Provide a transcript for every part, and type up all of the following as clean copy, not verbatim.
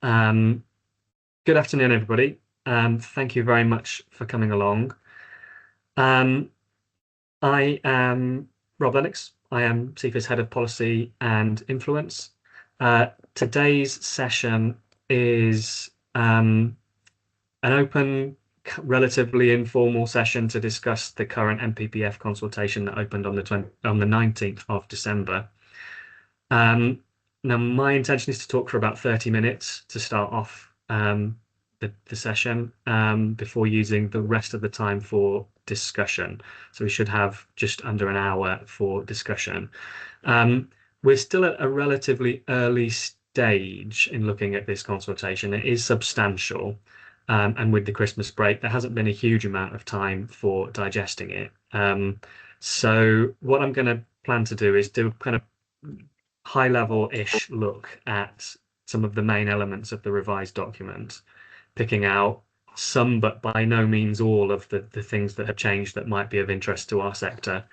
Good afternoon, everybody. Thank you very much for coming along. I am Rob Lennox. I am CIfA's Head of Policy and Influence. Today's session is an open, relatively informal session to discuss the current NPPF consultation that opened on the 19th of December. Now, my intention is to talk for about 30 minutes to start off the session before using the rest of the time for discussion. So we should have just under an hour for discussion. We're still at a relatively early stage in looking at this consultation. It is substantial, and with the Christmas break, there hasn't been a huge amount of time for digesting it. So what I'm going to plan to do is do kind of high-level-ish look at some of the main elements of the revised document, picking out some, but by no means all, of the things that have changed that might be of interest to our sector,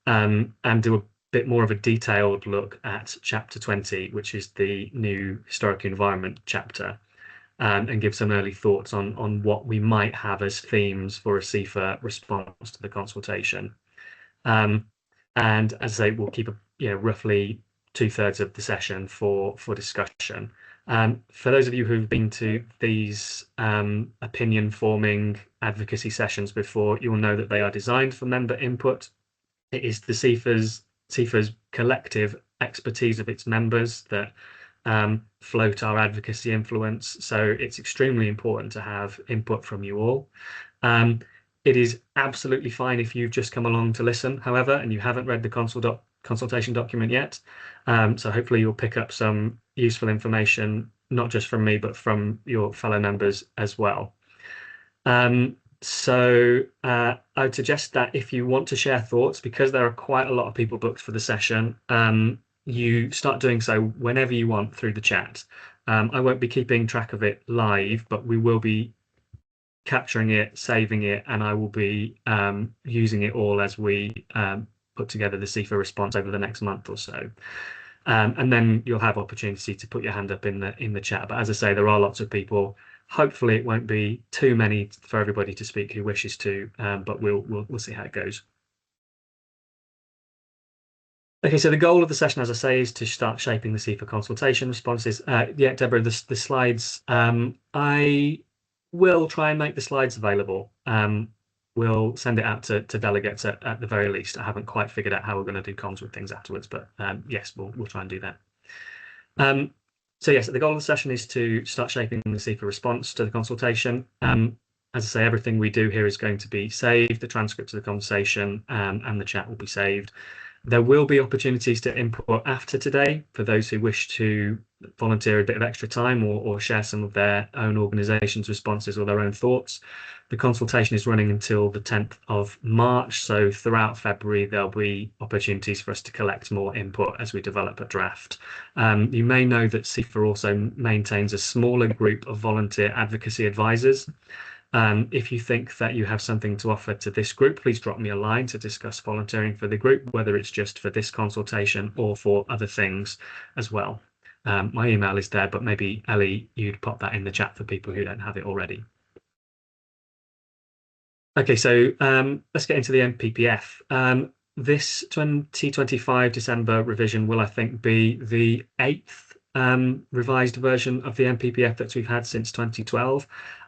and do a bit more of a detailed look at Chapter 20, which is the new Historic Environment chapter, and give some early thoughts on what we might have as themes for a CIfA response to the consultation. And as I say, we'll keep roughly 2/3 of the session for discussion. For those of you who've been to these opinion forming advocacy sessions before, you'll know that they are designed for member input. It is the CIfA's collective expertise of its members that float our advocacy influence. So it's extremely important to have input from you all. It is absolutely fine if you've just come along to listen, however, and you haven't read the consultation document yet. So hopefully you'll pick up some useful information, not just from me, but from your fellow members as well. So I would suggest that if you want to share thoughts, because there are quite a lot of people booked for the session, you start doing so whenever you want through the chat. I won't be keeping track of it live, but we will be capturing it, saving it, and I will be using it all as we put together the CIfA response over the next month or so. And then you'll have opportunity to put your hand up in the chat. But as I say, there are lots of people. Hopefully it won't be too many for everybody to speak who wishes to, but we'll see how it goes. Okay, so the goal of the session, as I say, is to start shaping the CIfA consultation responses. Yeah, Deborah, the slides, I will try and make the slides available. We'll send it out to delegates at the very least. I haven't quite figured out how we're going to do comms with things afterwards, but yes, we'll try and do that. So yes, the goal of the session is to start shaping the CIfA response to the consultation. As I say, everything we do here is going to be saved. The transcript of the conversation and the chat will be saved. There will be opportunities to input after today for those who wish to volunteer a bit of extra time or share some of their own organisation's responses or their own thoughts. The consultation is running until the 10th of March, so throughout February there'll be opportunities for us to collect more input as we develop a draft. You may know that CIfA also maintains a smaller group of volunteer advocacy advisors. If you think that you have something to offer to this group, please drop me a line to discuss volunteering for the group, whether it's just for this consultation or for other things as well. My email is there, but maybe Ellie, you'd pop that in the chat for people who don't have it already. Okay, so let's get into the NPPF. This 2025 December revision will, I think, be the 8th revised version of the NPPF that we've had since 2012.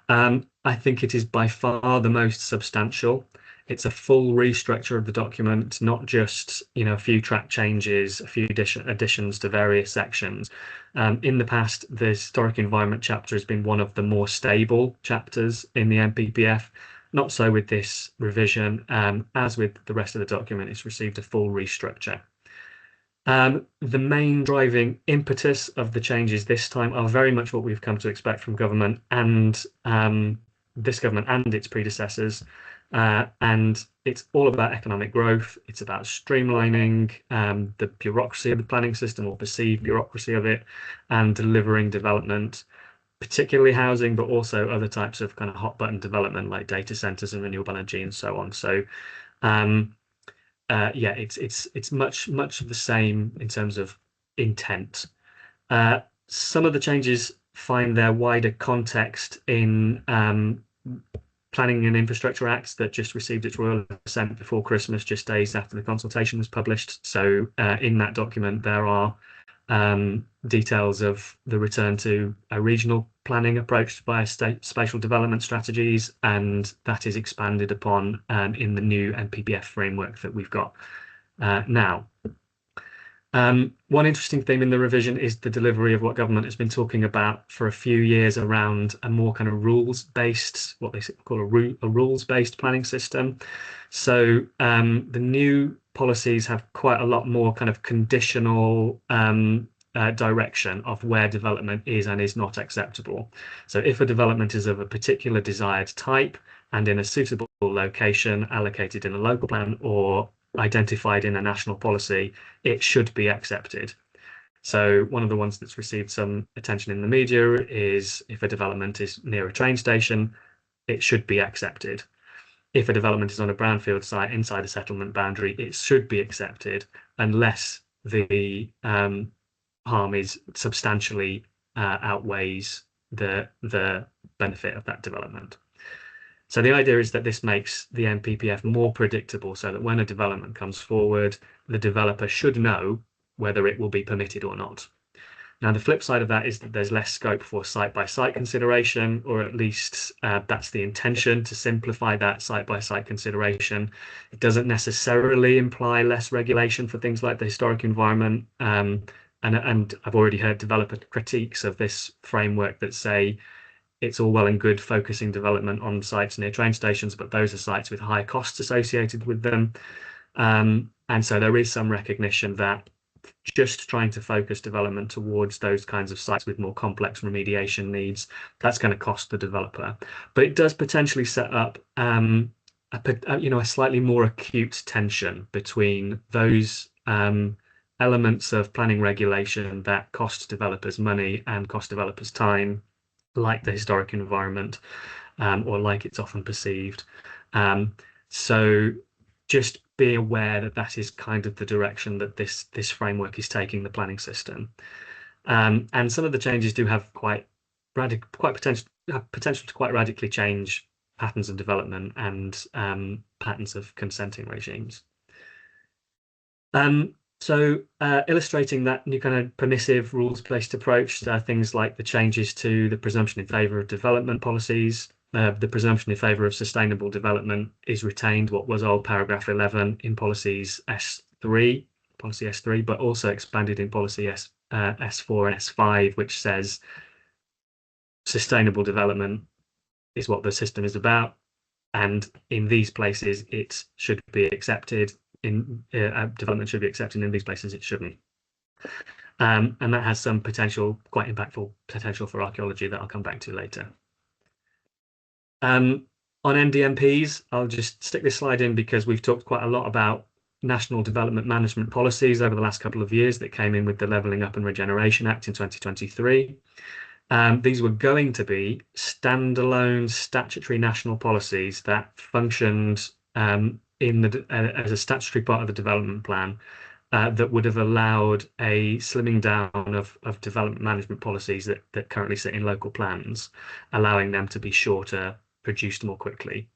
I think it is by far the most substantial. It's a full restructure of the document, not just a few track changes, a few additions to various sections. In the past, the Historic Environment chapter has been one of the more stable chapters in the NPPF. Not so with this revision. As with the rest of the document, it's received a full restructure. The main driving impetus of the changes this time are very much what we've come to expect from government and this government and its predecessors. And it's all about economic growth. It's about streamlining the bureaucracy of the planning system, or perceived bureaucracy of it, and delivering development, particularly housing, but also other types of kind of hot button development like data centers and renewable energy and so on. So yeah, it's much of the same in terms of intent. Some of the changes find their wider context in Planning and Infrastructure Act that just received its royal assent before Christmas, just days after the consultation was published. So in that document, there are details of the return to a regional planning approach by spatial development strategies, and that is expanded upon in the new NPPF framework that we've got now. One interesting theme in the revision is the delivery of what government has been talking about for a few years around a more kind of rules-based, what they call a rules-based planning system. So the new policies have quite a lot more kind of conditional direction of where development is and is not acceptable. So if a development is of a particular desired type and in a suitable location allocated in a local plan or identified in a national policy, it should be accepted. So one of the ones that's received some attention in the media is if a development is near a train station, it should be accepted. If a development is on a brownfield site inside a settlement boundary, it should be accepted unless the harm is substantially outweighs the benefit of that development. So the idea is that this makes the NPPF more predictable so that when a development comes forward, the developer should know whether it will be permitted or not. Now, the flip side of that is that there's less scope for site-by-site consideration, or at least that's the intention, to simplify that site-by-site consideration. It doesn't necessarily imply less regulation for things like the historic environment. And I've already heard developer critiques of this framework that say, it's all well and good focusing development on sites near train stations, but those are sites with high costs associated with them. And so there is some recognition that just trying to focus development towards those kinds of sites with more complex remediation needs, that's going to cost the developer. But it does potentially set up a slightly more acute tension between those elements of planning regulation that cost developers money and cost developers time, like the historic environment, or like it's often perceived. So just be aware that that is kind of the direction that this framework is taking the planning system. And some of the changes do have potential to quite radically change patterns of development and patterns of consenting regimes. So illustrating that new kind of permissive rules-based approach, things like the changes to the presumption in favour of development policies. The presumption in favour of sustainable development is retained, what was old paragraph 11 in policies S3, policy S3, but also expanded in policy S4 and S5, which says sustainable development is what the system is about. And in these places, it should be accepted. Development should be accepted, in these places it shouldn't. And that has some potential, quite impactful potential for archaeology that I'll come back to later. On NDMPs, I'll just stick this slide in because we've talked quite a lot about national development management policies over the last couple of years that came in with the Levelling Up and Regeneration Act in 2023. These were going to be standalone statutory national policies that functioned as a statutory part of the development plan that would have allowed a slimming down of development management policies that currently sit in local plans, allowing them to be shorter, produced more quickly.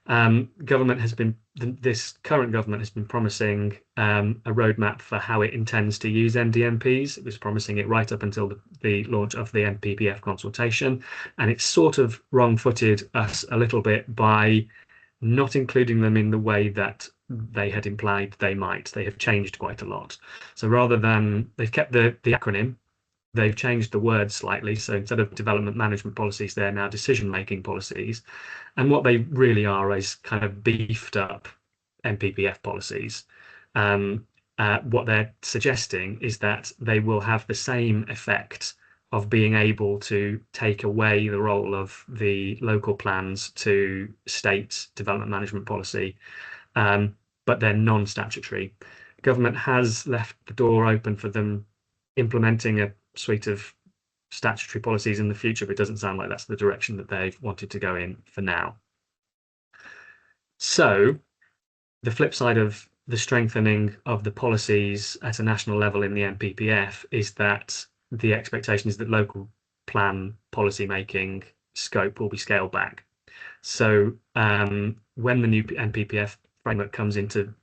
This current government has been promising a roadmap for how it intends to use NDMPs. It was promising it right up until the launch of the NPPF consultation, and it's sort of wrong-footed us a little bit by not including them in the way that they had implied they might. They have changed quite a lot. So rather than, they've kept the acronym, they've changed the words slightly. So instead of development management policies, they're now decision-making policies. And what they really are is kind of beefed up NPPF policies. What they're suggesting is that they will have the same effect of being able to take away the role of the local plans to state development management policy, but they're non-statutory. Government has left the door open for them implementing a suite of statutory policies in the future, but it doesn't sound like that's the direction that they've wanted to go in for now. So the flip side of the strengthening of the policies at a national level in the NPPF is that the expectation is that local plan policy making scope will be scaled back. So when the new NPPF framework comes into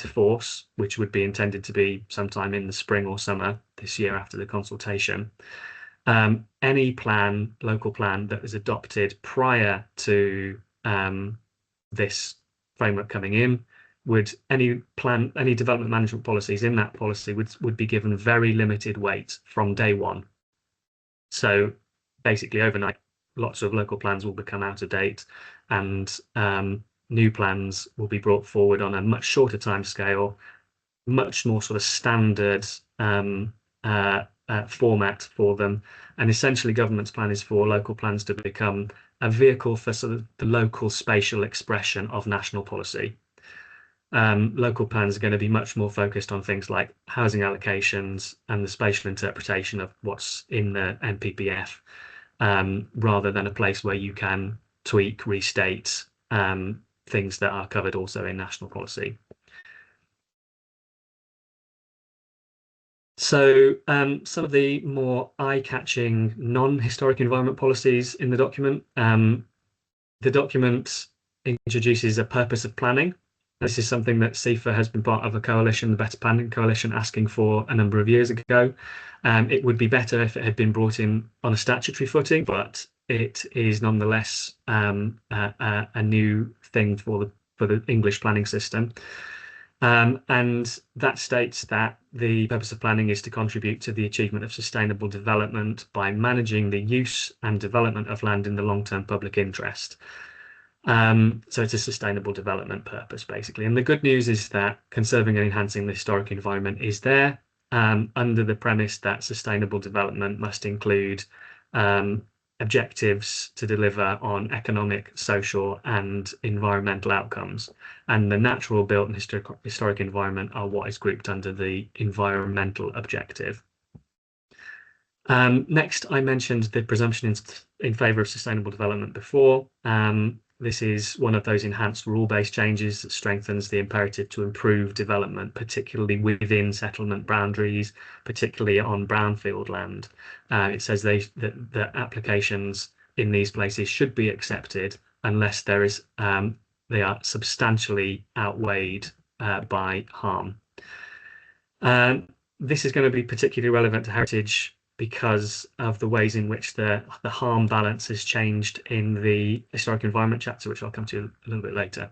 force, which would be intended to be sometime in the spring or summer this year after the consultation, any local plan that is adopted prior to this framework coming in, any development management policies in that policy would be given very limited weight from day one. So basically overnight, lots of local plans will become out of date, and new plans will be brought forward on a much shorter time scale, much more sort of standard format for them. And essentially government's plan is for local plans to become a vehicle for sort of the local spatial expression of national policy. Local plans are going to be much more focused on things like housing allocations and the spatial interpretation of what's in the NPPF, rather than a place where you can tweak, restate things that are covered also in national policy. So some of the more eye-catching non-historic environment policies in the document. The document introduces a purpose of planning. This is something that CIfA has been part of a coalition, the Better Planning Coalition, asking for a number of years ago. It would be better if it had been brought in on a statutory footing, but it is nonetheless a new thing for the English planning system. And that states that the purpose of planning is to contribute to the achievement of sustainable development by managing the use and development of land in the long-term public interest. So it's a sustainable development purpose, basically. And the good news is that conserving and enhancing the historic environment is there, under the premise that sustainable development must include objectives to deliver on economic, social, and environmental outcomes. And the natural, built, and historic environment are what is grouped under the environmental objective. Next, I mentioned the presumption in favour of sustainable development before. This is one of those enhanced rule-based changes that strengthens the imperative to improve development, particularly within settlement boundaries, particularly on brownfield land. It says that applications in these places should be accepted unless they are substantially outweighed by harm. This is going to be particularly relevant to heritage because of the ways in which the harm balance has changed in the historic environment chapter, which I'll come to a little bit later.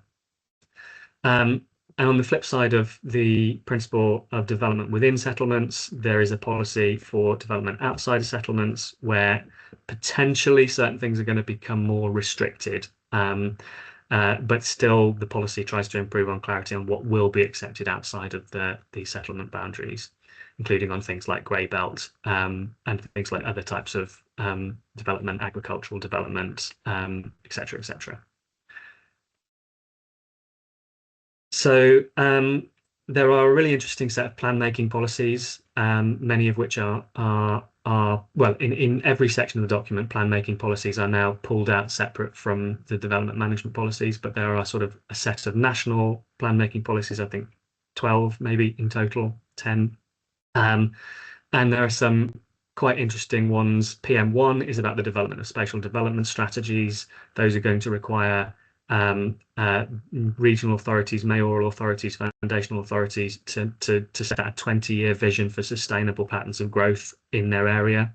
And on the flip side of the principle of development within settlements, there is a policy for development outside of settlements where potentially certain things are going to become more restricted. But still the policy tries to improve on clarity on what will be accepted outside of the settlement boundaries, including on things like grey belt and things like other types of development, agricultural development, etc., etc. So there are a really interesting set of plan-making policies, many of which are well, in every section of the document, plan-making policies are now pulled out separate from the development management policies, but there are sort of a set of national plan-making policies, I think 12 maybe in total, 10. And there are some quite interesting ones. PM1 is about the development of spatial development strategies. Those are going to require regional authorities, mayoral authorities, foundational authorities to set a 20-year vision for sustainable patterns of growth in their area.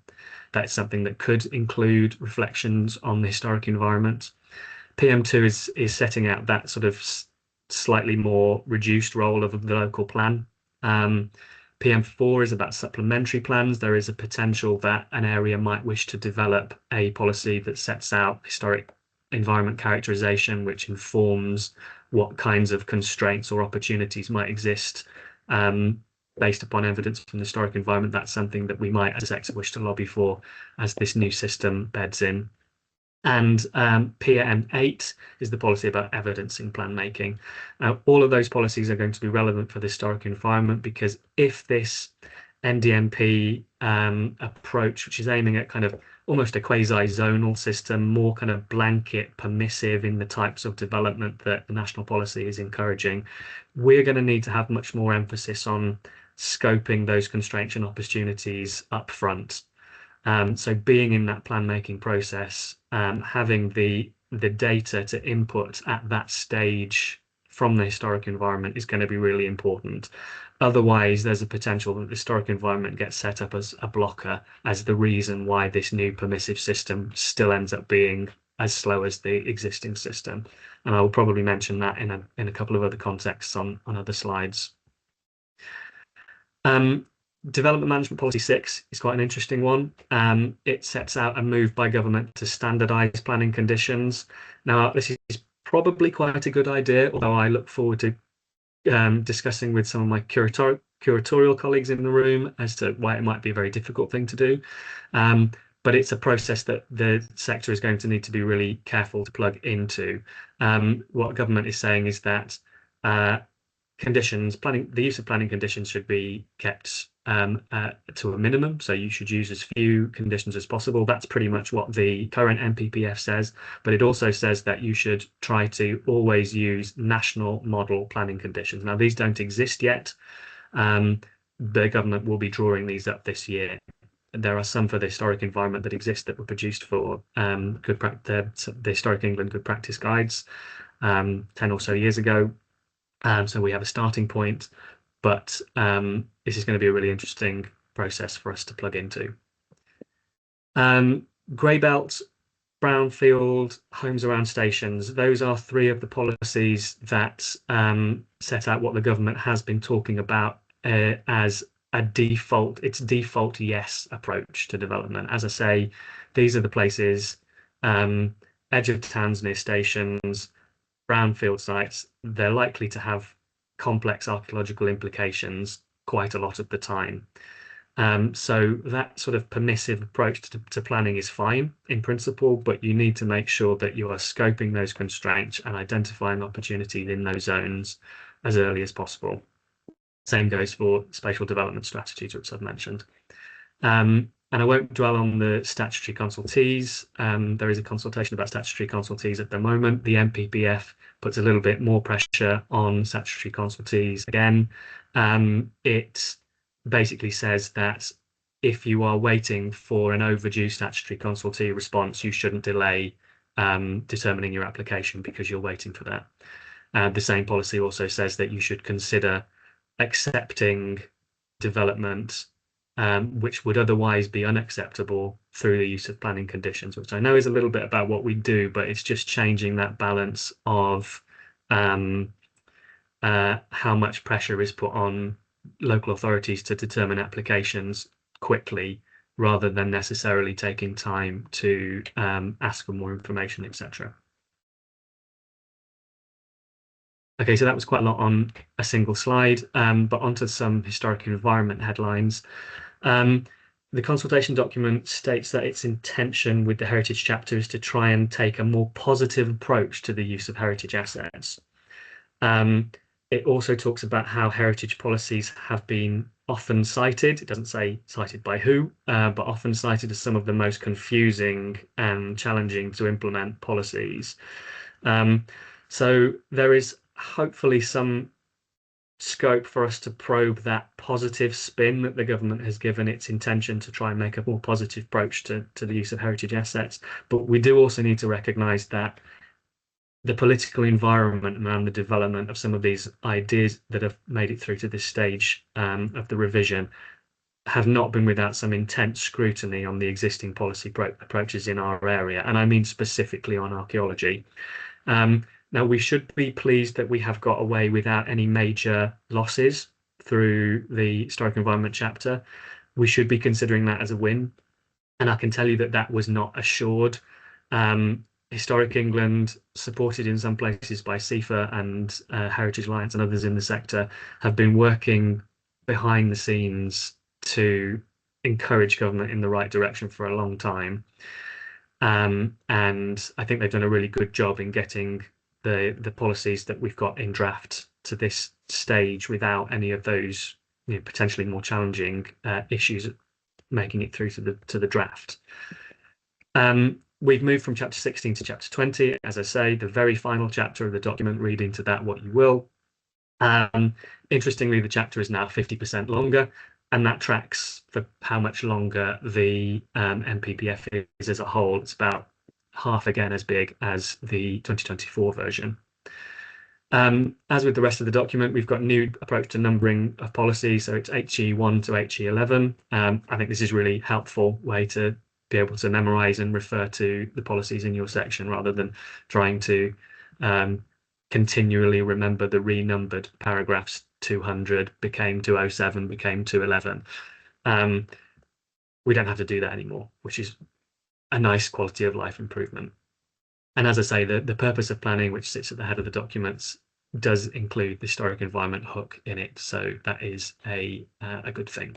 That's something that could include reflections on the historic environment. PM2 is setting out that sort of slightly more reduced role of the local plan. PM4 is about supplementary plans. There is a potential that an area might wish to develop a policy that sets out historic environment characterization, which informs what kinds of constraints or opportunities might exist based upon evidence from the historic environment. That's something that we might as a sector wish to lobby for as this new system beds in. And PM8 is the policy about evidencing plan making. All of those policies are going to be relevant for the historic environment, because if this NDMP approach, which is aiming at kind of almost a quasi-zonal system, more kind of blanket permissive in the types of development that the national policy is encouraging, we're going to need to have much more emphasis on scoping those constraints and opportunities up front. So being in that plan making process, having the data to input at that stage from the historic environment is going to be really important. Otherwise, there's a potential that the historic environment gets set up as a blocker, as the reason why this new permissive system still ends up being as slow as the existing system. And I will probably mention that in a couple of other contexts on other slides. Development Management Policy 6 is quite an interesting one. It sets out a move by government to standardise planning conditions. Now, this is probably quite a good idea, although I look forward to discussing with some of my curatorial colleagues in the room as to why it might be a very difficult thing to do. But it's a process that the sector is going to need to be really careful to plug into. What government is saying is that the use of planning conditions should be kept to a minimum. So you should use as few conditions as possible. That's pretty much what the current NPPF says, but it also says that you should try to always use national model planning conditions. Now, these don't exist yet. The government will be drawing these up this year. There are some for the historic environment that exist that were produced for the Historic England Good Practice Guides 10 or so years ago. So we have a starting point, but this is going to be a really interesting process for us to plug into. Grey belt, brownfield, homes around stations. Those are three of the policies that set out what the government has been talking about as its default yes approach to development. As I say, these are the places, edge of towns near stations, brownfield sites. They're likely to have complex archaeological implications quite a lot of the time. So that sort of permissive approach to planning is fine in principle, but you need to make sure that you are scoping those constraints and identifying opportunities in those zones as early as possible. Same goes for spatial development strategies, which I've mentioned. And I won't dwell on the statutory consultees. There is a consultation about statutory consultees at the moment. The NPPF puts a little bit more pressure on statutory consultees again. It basically says that if you are waiting for an overdue statutory consultee response, you shouldn't delay determining your application because you're waiting for that. The same policy also says that you should consider accepting development which would otherwise be unacceptable through the use of planning conditions, which I know is a little bit about what we do, but it's just changing that balance of how much pressure is put on local authorities to determine applications quickly rather than necessarily taking time to ask for more information, etc. Okay, so that was quite a lot on a single slide, but onto some historic environment headlines. The consultation document states that its intention with the heritage chapter is to try and take a more positive approach to the use of heritage assets. It also talks about how heritage policies have been often cited. It doesn't say cited by who, but often cited as some of the most confusing and challenging to implement policies. So there is hopefully some scope for us to probe that positive spin that the government has given its intention to try and make a more positive approach to the use of heritage assets. But we do also need to recognise that the political environment around the development of some of these ideas that have made it through to this stage of the revision have not been without some intense scrutiny on the existing policy approaches in our area, and I mean specifically on archaeology. Now, we should be pleased that we have got away without any major losses through the historic environment chapter. We should be considering that as a win, and I can tell you that that was not assured. Historic England, supported in some places by CIfA and Heritage Alliance and others in the sector, have been working behind the scenes to encourage government in the right direction for a long time. And I think they've done a really good job in getting the policies that we've got in draft to this stage without any of those potentially more challenging issues making it through to the draft. We've moved from chapter 16 to chapter 20. As I say, the very final chapter of the document, read into that what you will. Interestingly, the chapter is now 50% longer. and that tracks for how much longer the NPPF is as a whole. It's about half again as big as the 2024 version. As with the rest of the document, we've got new approach to numbering of policy, so it's HE1 to HE11. I think this is really helpful way to be able to memorize and refer to the policies in your section rather than trying to continually remember the renumbered paragraphs. 200 became 207, became 211. We don't have to do that anymore, which is a nice quality of life improvement. And as I say, the purpose of planning, which sits at the head of the documents, does include the historic environment hook in it, so that is a good thing.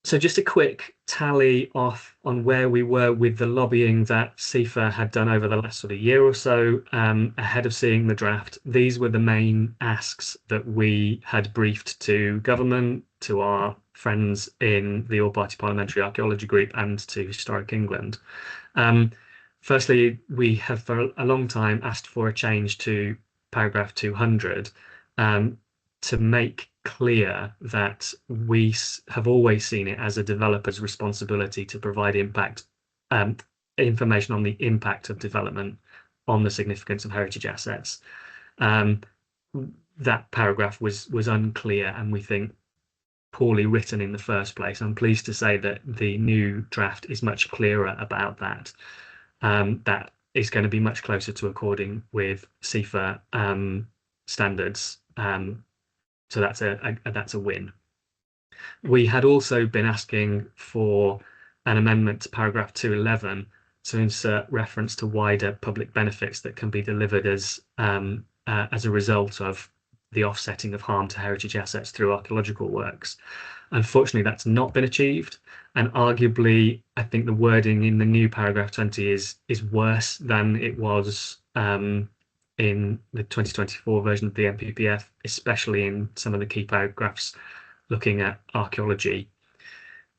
So just a quick tally off on where we were with the lobbying that CIfA had done over the last sort of year or so ahead of seeing the draft. These were the main asks that we had briefed to government, to our friends in the All-Party Parliamentary Archaeology Group, and to Historic England. Firstly, we have for a long time asked for a change to paragraph 200 to make clear that we have always seen it as a developer's responsibility to provide information on the impact of development on the significance of heritage assets. That paragraph was unclear and we think poorly written in the first place. I'm pleased to say that the new draft is much clearer about that. That is going to be much closer to according with CIfA standards. So that's a win. We had also been asking for an amendment to paragraph 211 to insert reference to wider public benefits that can be delivered as a result of the offsetting of harm to heritage assets through archaeological works. Unfortunately, that's not been achieved, and arguably, I think the wording in the new paragraph 20 is worse than it was in the 2024 version of the NPPF, especially in some of the key paragraphs looking at archaeology.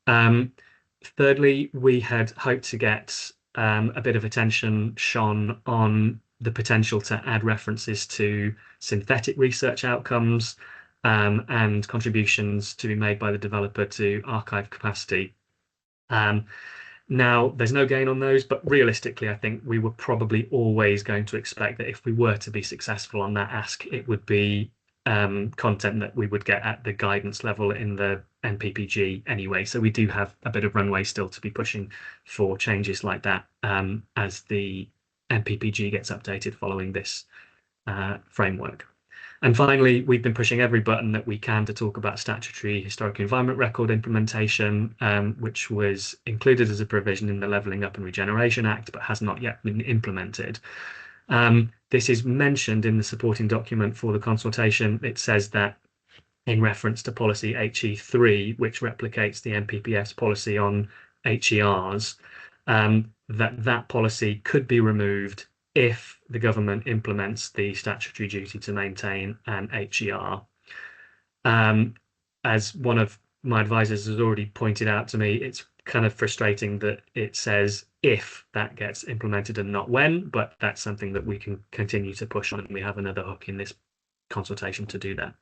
Thirdly, we had hoped to get a bit of attention shone on the potential to add references to synthetic research outcomes and contributions to be made by the developer to archive capacity. Now, there's no gain on those, but realistically, I think we were probably always going to expect that if we were to be successful on that ask, it would be content that we would get at the guidance level in the NPPG anyway. So we do have a bit of runway still to be pushing for changes like that as the NPPG gets updated following this framework. And finally, we've been pushing every button that we can to talk about statutory historic environment record implementation, which was included as a provision in the Levelling Up and Regeneration Act, but has not yet been implemented. This is mentioned in the supporting document for the consultation. It says that in reference to policy HE3, which replicates the NPPF's policy on HERs, that policy could be removed if the government implements the statutory duty to maintain an HER. As one of my advisors has already pointed out to me, it's kind of frustrating that it says if that gets implemented and not when, but that's something that we can continue to push on, and we have another hook in this consultation to do that.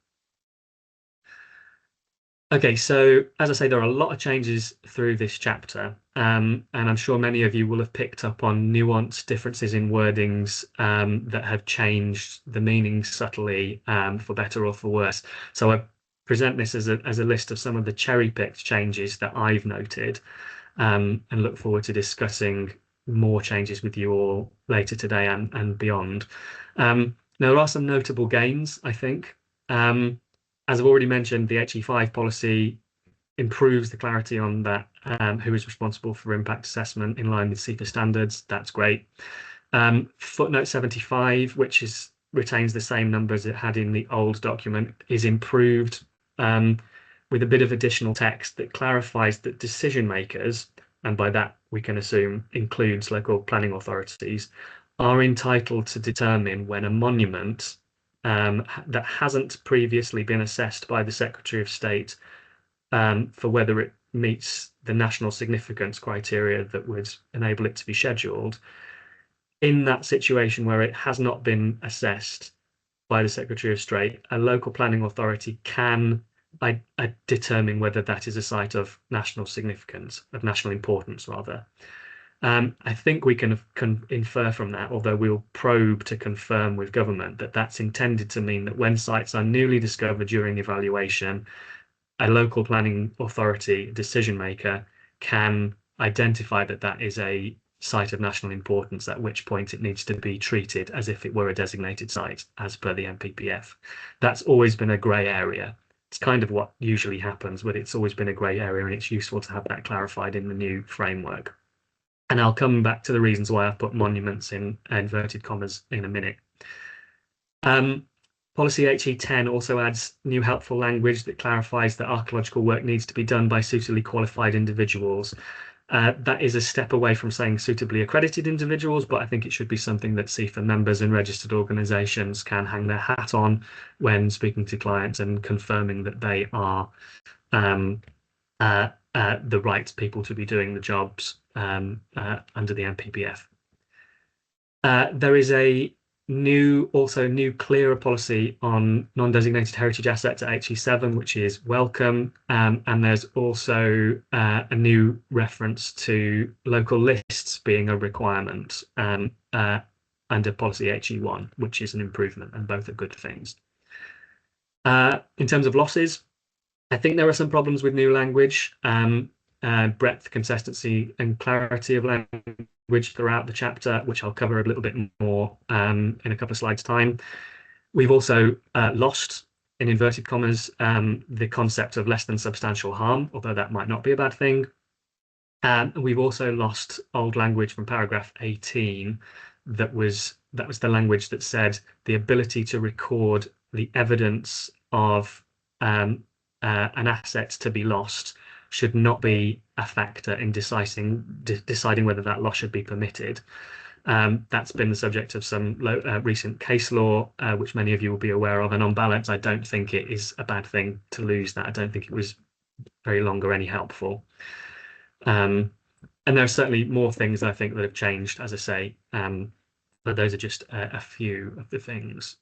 Okay, so as I say, there are a lot of changes through this chapter, and I'm sure many of you will have picked up on nuanced differences in wordings that have changed the meaning subtly for better or for worse. So I present this as a list of some of the cherry-picked changes that I've noted, and look forward to discussing more changes with you all later today and beyond. Now, there are some notable gains, I think. As I've already mentioned, the HE5 policy improves the clarity on that, who is responsible for impact assessment in line with CIfA standards. That's great. Footnote 75, which retains the same numbers it had in the old document, is improved with a bit of additional text that clarifies that decision makers, and by that we can assume includes local planning authorities, are entitled to determine when a monument that hasn't previously been assessed by the Secretary of State for whether it meets the national significance criteria that would enable it to be scheduled. In that situation where it has not been assessed, by the Secretary of State, a local planning authority can determine whether that is a site of national significance, of national importance, rather. I think we can infer from that, although we'll probe to confirm with government, that that's intended to mean that when sites are newly discovered during evaluation, a local planning authority decision maker can identify that that is a site of national importance, at which point it needs to be treated as if it were a designated site as per the NPPF. That's always been a grey area. It's kind of what usually happens, but it's always been a grey area, and it's useful to have that clarified in the new framework. And I'll come back to the reasons why I've put monuments in inverted commas in a minute. Policy HE10 also adds new helpful language that clarifies that archaeological work needs to be done by suitably qualified individuals. That is a step away from saying suitably accredited individuals, but I think it should be something that CIfA members and registered organisations can hang their hat on when speaking to clients and confirming that they are the right people to be doing the jobs under the NPPF. There is a new clearer policy on non-designated heritage assets at HE7, which is welcome, and there's also a new reference to local lists being a requirement under policy HE1, which is an improvement, and both are good things. In terms of losses, I think there are some problems with new language, breadth, consistency, and clarity of language throughout the chapter, which I'll cover a little bit more in a couple of slides' time. We've also lost, in inverted commas, the concept of less than substantial harm, although that might not be a bad thing. We've also lost old language from paragraph 18 that was the language that said the ability to record the evidence of an asset to be lost should not be a factor in deciding whether that loss should be permitted. That's been the subject of some recent case law, which many of you will be aware of, and on balance, I don't think it is a bad thing to lose that. I don't think it was very long or any helpful. And there are certainly more things I think that have changed, as I say, but those are just a few of the things.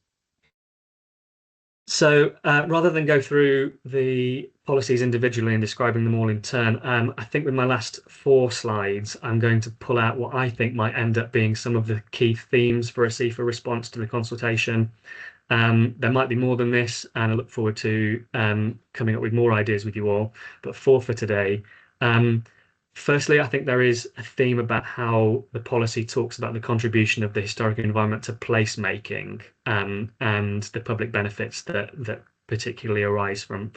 So rather than go through the policies individually and describing them all in turn, I think with my last 4 slides, I'm going to pull out what I think might end up being some of the key themes for a CIfA response to the consultation. There might be more than this, and I look forward to coming up with more ideas with you all, but 4 for today. Firstly, I think there is a theme about how the policy talks about the contribution of the historic environment to placemaking and the public benefits that particularly arise from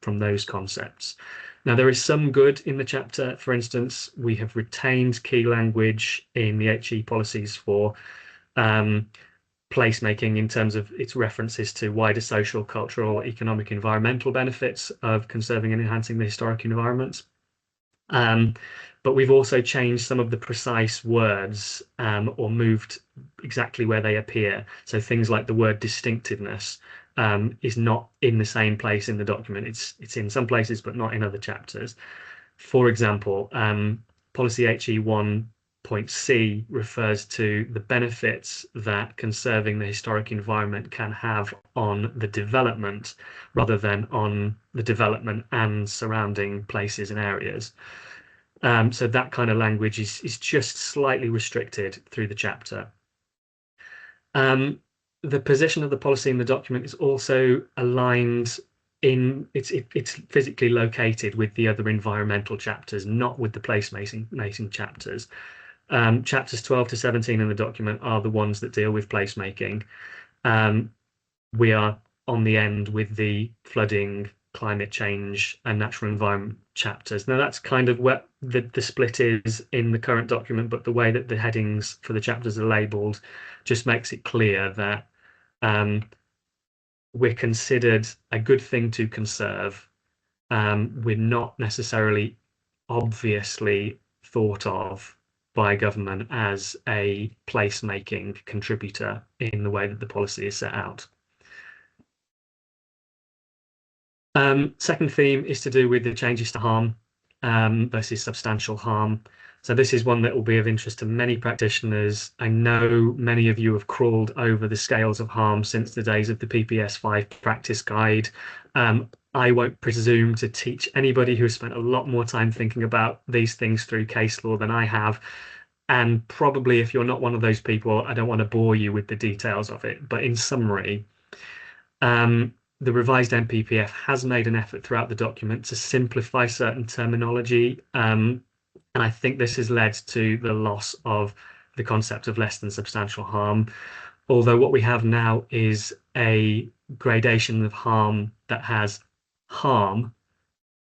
those concepts. Now, there is some good in the chapter. For instance, we have retained key language in the HE policies for placemaking in terms of its references to wider social, cultural, economic, environmental benefits of conserving and enhancing the historic environment. But we've also changed some of the precise words or moved exactly where they appear. So things like the word distinctiveness is not in the same place in the document. It's in some places, but not in other chapters. For example, policy HE1.C refers to the benefits that conserving the historic environment can have on the development rather than on the development and surrounding places and areas. So that kind of language is just slightly restricted through the chapter. The position of the policy in the document is also aligned it's physically located with the other environmental chapters, not with the placemaking chapters. Chapters 12 to 17 in the document are the ones that deal with placemaking. We are on the end with the flooding, climate change and natural environment chapters. Now that's kind of where the split is in the current document, but the way that the headings for the chapters are labelled just makes it clear that we're considered a good thing to conserve. We're not necessarily obviously thought of by government as a placemaking contributor in the way that the policy is set out. Second theme is to do with the changes to harm. versus substantial harm. So this is one that will be of interest to many practitioners. I know many of you have crawled over the scales of harm since the days of the PPS 5 practice guide. I won't presume to teach anybody who's spent a lot more time thinking about these things through case law than I have. And probably if you're not one of those people, I don't want to bore you with the details of it. But in summary, the revised NPPF has made an effort throughout the document to simplify certain terminology. And I think this has led to the loss of the concept of less than substantial harm. Although what we have now is a gradation of harm that has harm,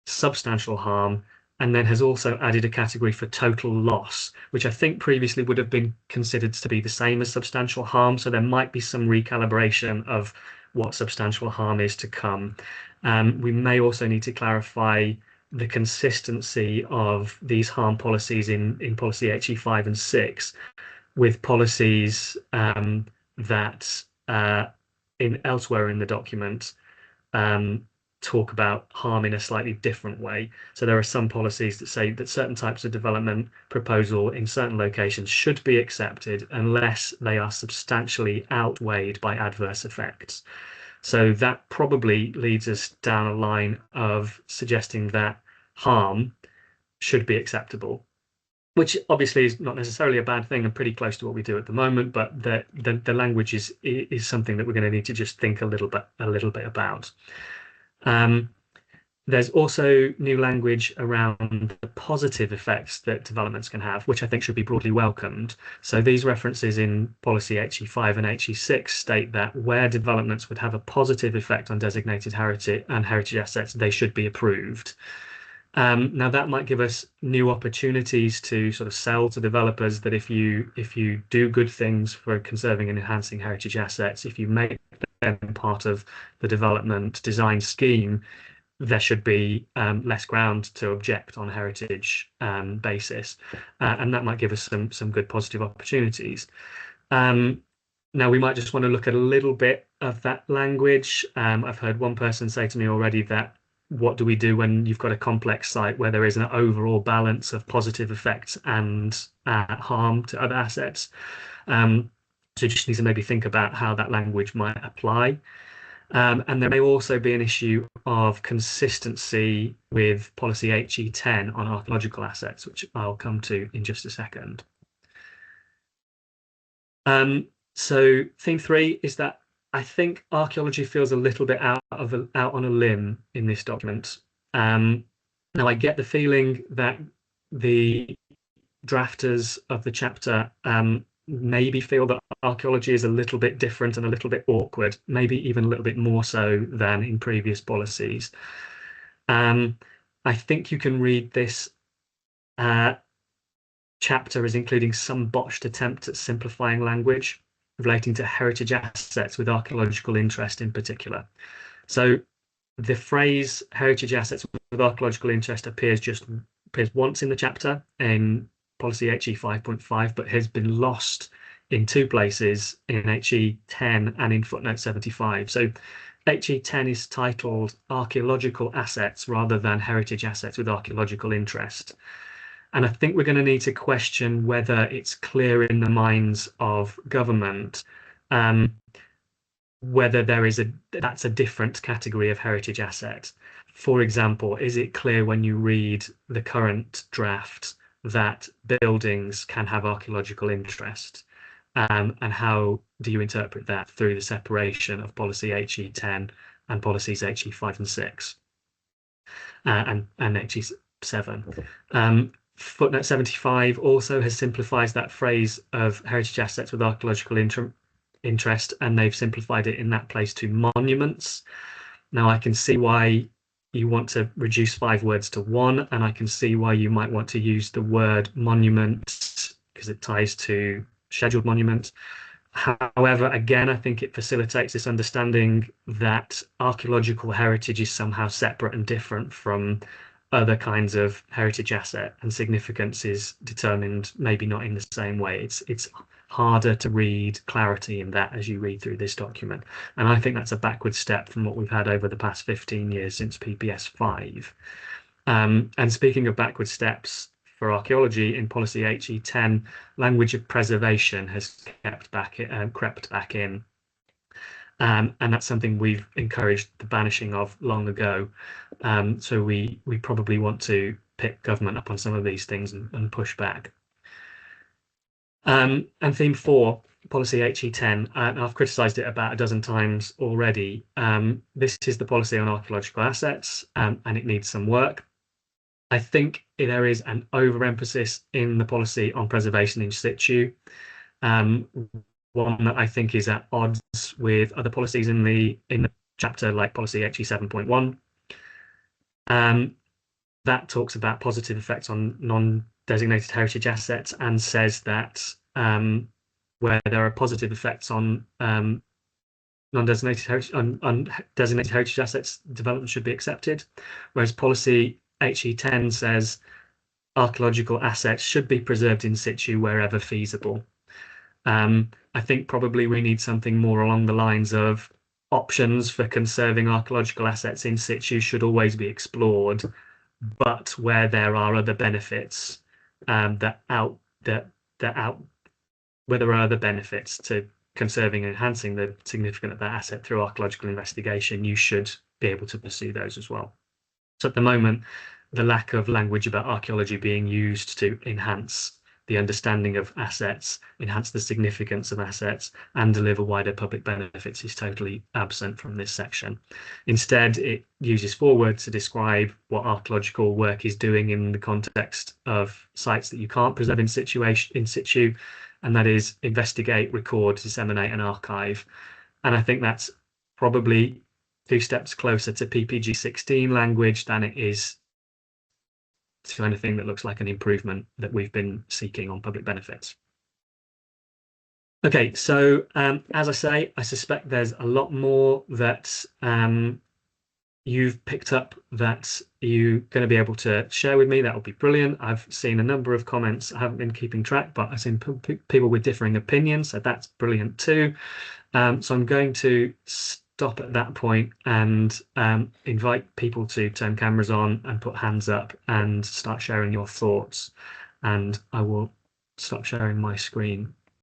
substantial harm, and then has also added a category for total loss, which I think previously would have been considered to be the same as substantial harm. So there might be some recalibration of what substantial harm is to come. We may also need to clarify the consistency of these harm policies in policy HE5 and 6 with policies that elsewhere in the document talk about harm in a slightly different way. So there are some policies that say that certain types of development proposal in certain locations should be accepted unless they are substantially outweighed by adverse effects. So that probably leads us down a line of suggesting that harm should be acceptable, which obviously is not necessarily a bad thing and pretty close to what we do at the moment, but the language is something that we're going to need to just think a little bit about. There's also new language around the positive effects that developments can have, which I think should be broadly welcomed. So these references in policy HE5 and HE6 state that where developments would have a positive effect on designated heritage assets, they should be approved. Now that might give us new opportunities to sort of sell to developers that if you do good things for conserving and enhancing heritage assets, if you make them part of the development design scheme, there should be less ground to object on heritage basis, and that might give us some good positive opportunities. Now we might just want to look at a little bit of that language. I've heard one person say to me already that what do we do when you've got a complex site where there is an overall balance of positive effects and harm to other assets? So you just need to maybe think about how that language might apply. And there may also be an issue of consistency with policy HE10 on archaeological assets, which I'll come to in just a second. So theme 3 is that I think archaeology feels a little bit out on a limb in this document. Now I get the feeling that the drafters of the chapter maybe feel that archaeology is a little bit different and a little bit awkward, maybe even a little bit more so than in previous policies. I think you can read this chapter as including some botched attempts at simplifying language relating to heritage assets with archaeological interest in particular. So the phrase heritage assets with archaeological interest appears once in the chapter in policy HE 5.5, but has been lost in two places, in HE 10 and in footnote 75. So HE 10 is titled archaeological assets rather than heritage assets with archaeological interest. And I think we're going to need to question whether it's clear in the minds of government whether that's a different category of heritage asset. For example, is it clear when you read the current draft that buildings can have archaeological interest? And how do you interpret that through the separation of policy HE 10 and policies HE 5 and 6 and HE 7? Footnote 75 also has simplified that phrase of heritage assets with archaeological interest, and they've simplified it in that place to monuments. Now I can see why you want to reduce 5 words to 1, and I can see why you might want to use the word monument because it ties to scheduled monument. However, again, I think it facilitates this understanding that archaeological heritage is somehow separate and different from other kinds of heritage asset, and significance is determined maybe not in the same way. It's harder to read clarity in that as you read through this document, and I think that's a backward step from what we've had over the past 15 years since PPS 5. And speaking of backward steps for archaeology, in policy HE10, language of preservation has crept back in. And that's something we've encouraged the banishing of long ago. So we probably want to pick government up on some of these things and push back. And theme 4, policy HE10, and I've criticised it about a dozen times already. This is the policy on archaeological assets, and it needs some work. I think there is an overemphasis in the policy on preservation in situ, one that I think is at odds with other policies in the chapter, like policy HE 7.1. That talks about positive effects on non-designated heritage assets and says that where there are positive effects on non-designated designated heritage assets, development should be accepted, whereas policy HE10 says archaeological assets should be preserved in situ wherever feasible. I think probably we need something more along the lines of options for conserving archaeological assets in situ should always be explored, but where there are other benefits where there are other benefits to conserving and enhancing the significance of that asset through archaeological investigation, you should be able to pursue those as well. So at the moment, the lack of language about archaeology being used to enhance the understanding of assets, enhance the significance of assets, and deliver wider public benefits is totally absent from this section. Instead, it uses 4 words to describe what archaeological work is doing in the context of sites that you can't preserve in situ, and that is investigate, record, disseminate, and archive. And I think that's probably 2 steps closer to PPG 16 language than it is to anything that looks like an improvement that we've been seeking on public benefits. Okay, so as I say, I suspect there's a lot more that you've picked up that you're going to be able to share with me. That would be brilliant. I've seen a number of comments. I haven't been keeping track, but I've seen people with differing opinions, so that's brilliant too. So I'm going to stop at that point and invite people to turn cameras on and put hands up and start sharing your thoughts. And I will stop sharing my screen